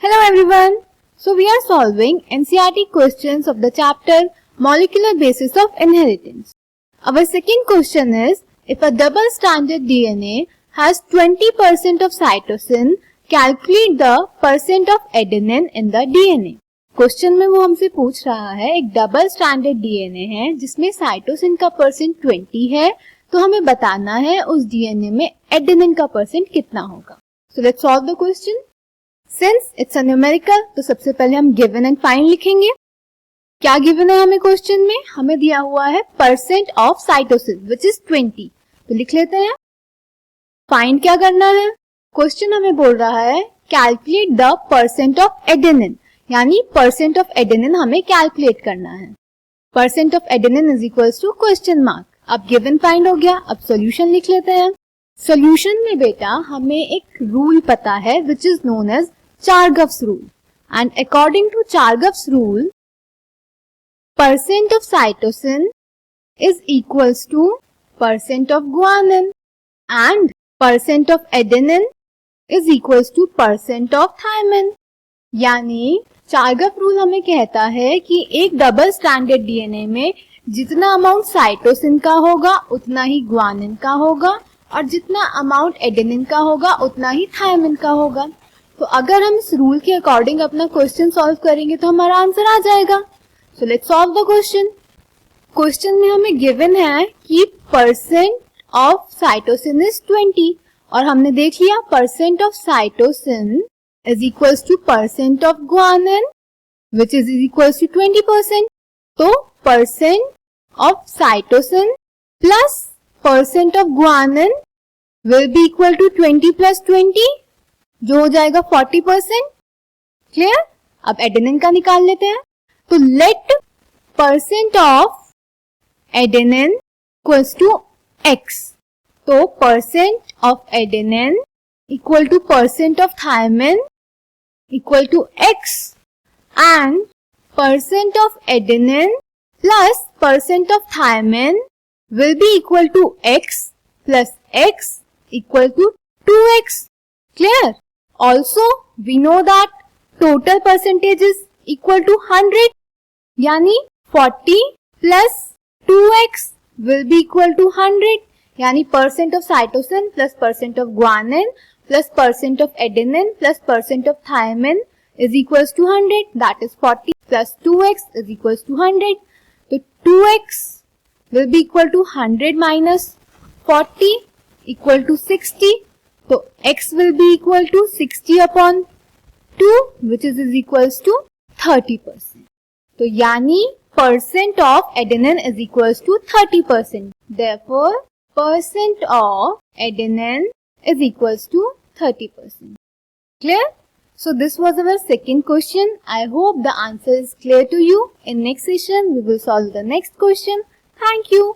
Hello everyone. So we are solving NCERT questions of the chapter Molecular Basis of Inheritance. Our second question is, if a double-stranded DNA has 20% of cytosine, calculate the percent of adenine in the DNA. Question में वो हमसे पूछ रहा है, एक double standard DNA है जिसमें cytosine का परसेंट 20 है, तो हमें बताना है उस डीएनए में एडेनिन का परसेंट कितना होगा. So let's solve the question. Since it's a numerical, तो सबसे पहले हम गिवन एंड फाइंड लिखेंगे. क्या गिवन है हमें क्वेश्चन में? हमें दिया हुआ है percent of cytosine which is 20. तो लिख लेते हैं. फाइंड क्या करना है? क्वेश्चन हमें बोल रहा है calculate the percent of adenine, यानी परसेंट ऑफ एडेनिन हमें कैलकुलेट करना है. Percent of adenine is equals to question mark. अब गिवन फाइंड हो गया, अब सॉल्यूशन लिख लेते हैं. सॉल्यूशन में बेटा हमें एक रूल पता है which is known as Chargaff's rule, and according to Chargaff's rule percent of cytosine is equals to percent of guanine and percent of adenine is equals to percent of thymine. यानी चारगफ rule हमें कहता है कि एक double standard DNA में जितना amount cytosine का होगा उतना ही ग्वानिन का होगा, और जितना अमाउंट एडेनिन का होगा उतना ही थायमिन का होगा. तो अगर हम इस रूल के अकॉर्डिंग अपना क्वेश्चन सॉल्व करेंगे तो हमारा आंसर आ जाएगा. So let's solve the question. Question में हमें गिवन है कि परसेंट ऑफ साइटोसिन इज 20, और हमने देख लिया percent of cytosine is equals to percent of guanine which is equals to 20%. तो percent of cytosine plus percent of guanine will be equal to 20 plus 20, जो हो जाएगा 40%. क्लियर? अब एडेनिन का निकाल लेते हैं. तो let percent of adenine equals to x. तो percent of adenine equal to percent of thymine equal to x, and percent of adenine plus percent of thymine will be equal to x plus x equal to 2x. Clear? Also we know that total percentage is equal to 100, यानी 40 plus 2x will be equal to 100, यानी percent of cytosine plus percent of guanine plus percent of adenine plus percent of thymine is equals to 100. That is 40 plus 2x is equals to 100. तो 2x will be equal to 100 minus 40 equal to 60. तो x will be equal to 60 upon 2 which is equals to 30%. तो यानी percent of adenine is equals to 30%. Therefore, percent of adenine is equals to 30%. Clear? So this was our second question. I hope the answer is clear to you. In next session, we will solve the next question. Thank you.